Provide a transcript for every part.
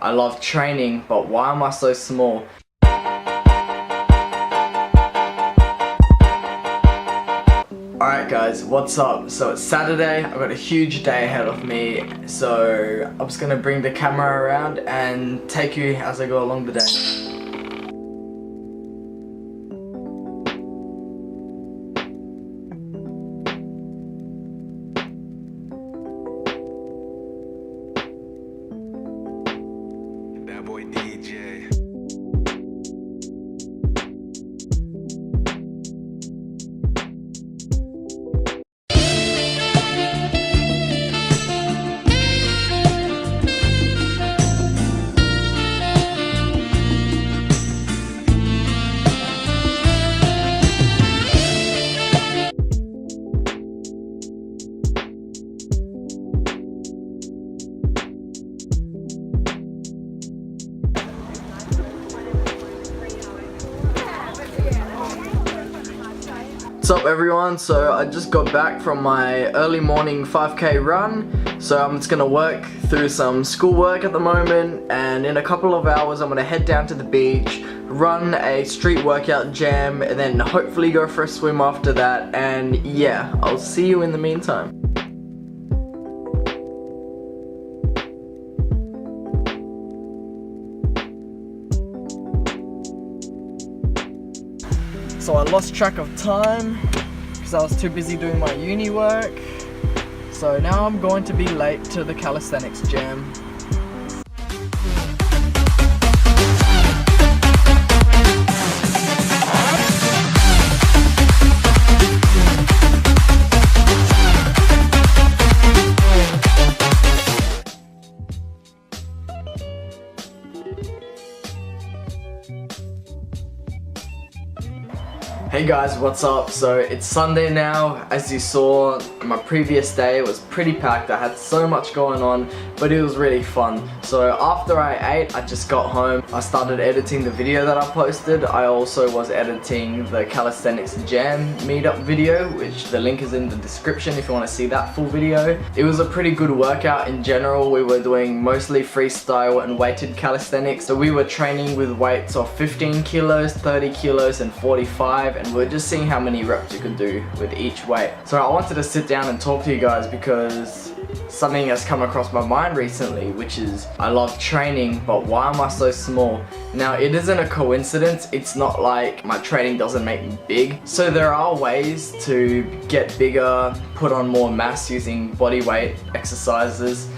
I love training, but why am I so small? Alright guys, what's up? So it's Saturday, I've got a huge day ahead of me, so I'm just gonna bring the camera around and take you as I go along the day. That boy DJ. What's up everyone? So I just got back from my early morning 5k run, so I'm just gonna work through some schoolwork at the moment, and in a couple of hours I'm gonna head down to the beach, run a street workout jam, and then hopefully go for a swim after that. And yeah, I'll see you in the meantime. So I lost track of time because I was too busy doing my uni work. So now I'm going to be late to the calisthenics jam. Hey guys, what's up? So it's Sunday now. As you saw, my previous day was pretty packed. I had so much going on, but it was really fun. So after I ate, I just got home. I started editing the video that I posted. I also was editing the calisthenics jam meetup video, which the link is in the description if you want to see that full video. It was a pretty good workout in general. We were doing mostly freestyle and weighted calisthenics. So we were training with weights of 15 kilos, 30 kilos, and 45. And we're just seeing how many reps you can do with each weight. So I wanted to sit down and talk to you guys because something has come across my mind recently, which is I love training, but why am I so small? Now it isn't a coincidence. It's not like my training doesn't make me big. So there are ways to get bigger, put on more mass using body weight exercises,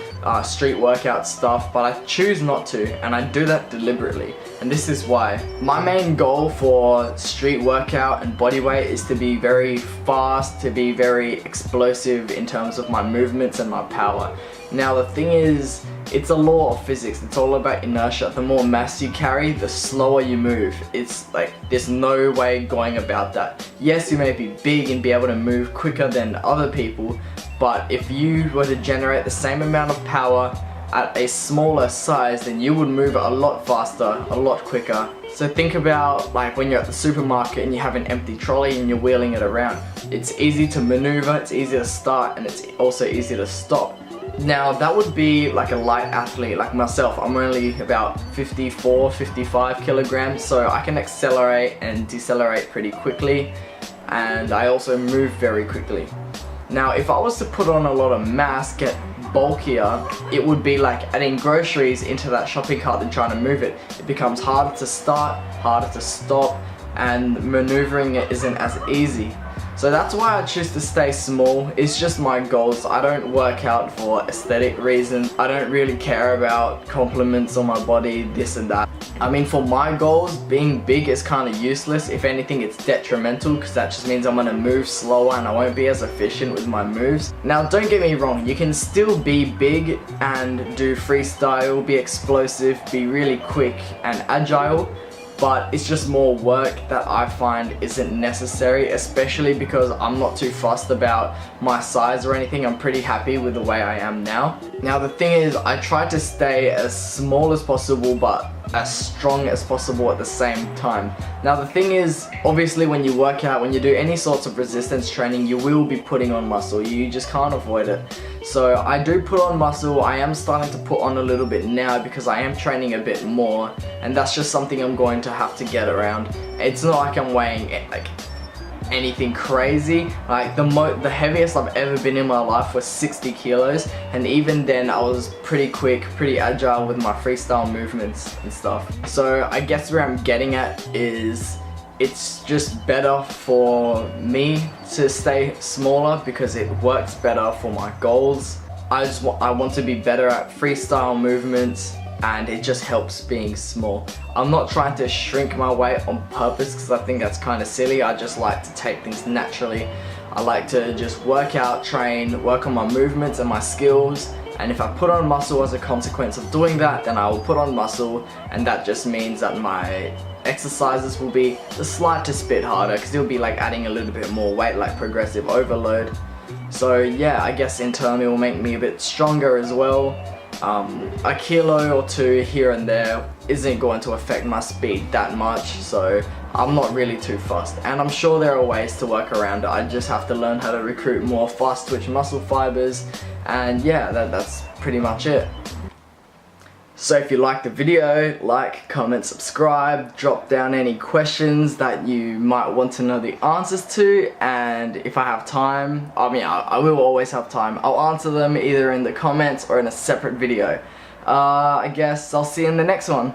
street workout stuff, but I choose not to, and I do that deliberately. And this is why. My main goal for street workout and body weight is to be very fast, to be very explosive in terms of my movements and my power. Now the thing is, it's a law of physics. It's all about inertia. The more mass you carry, the slower you move. It's like, there's no way going about that. Yes, you may be big and be able to move quicker than other people, but if you were to generate the same amount of power at a smaller size, then you would move a lot faster, a lot quicker. So think about like when you're at the supermarket and you have an empty trolley and you're wheeling it around. It's easy to maneuver, it's easy to start, and it's also easy to stop. Now that would be like a light athlete like myself. I'm only about 54, 55 kilograms, so I can accelerate and decelerate pretty quickly, and I also move very quickly. Now if I was to put on a lot of mass, get bulkier, it would be like adding groceries into that shopping cart and trying to move it. It becomes harder to start, harder to stop, and maneuvering it isn't as easy. So that's why I choose to stay small. It's just my goals. I don't work out for aesthetic reasons. I don't really care about compliments on my body, this and that. I mean, for my goals, being big is kind of useless. If anything, it's detrimental because that just means I'm going to move slower and I won't be as efficient with my moves. Now, don't get me wrong. You can still be big and do freestyle, be explosive, be really quick and agile. But it's just more work that I find isn't necessary, especially because I'm not too fussed about my size or anything. I'm pretty happy with the way I am now. Now the thing is, I try to stay as small as possible but as strong as possible at the same time. Now the thing is, obviously when you work out, when you do any sorts of resistance training, you will be putting on muscle. You just can't avoid it. So I do put on muscle. I am starting to put on a little bit now because I am training a bit more, and that's just something I'm going to have to get around. It's not like I'm weighing like anything crazy. Like the heaviest I've ever been in my life was 60 kilos, and even then I was pretty quick, pretty agile with my freestyle movements and stuff. So I guess where I'm getting at is it's just better for me to stay smaller because it works better for my goals. I want to be better at freestyle movements, and it just helps being small. I'm not trying to shrink my weight on purpose because I think that's kind of silly. I just like to take things naturally. I like to just work out, train, work on my movements and my skills, and if I put on muscle as a consequence of doing that, then I will put on muscle, and that just means that my exercises will be the slightest bit harder because it'll be like adding a little bit more weight, like progressive overload. So yeah, I guess in turn it will make me a bit stronger as well. A kilo or two here and there isn't going to affect my speed that much, so I'm not really too fussed, and I'm sure there are ways to work around it. I just have to learn how to recruit more fast twitch muscle fibers, and yeah, that's pretty much it. So if you liked the video, like, comment, subscribe, drop down any questions that you might want to know the answers to, and if I have time, I will always have time, I'll answer them either in the comments or in a separate video. I guess I'll see you in the next one.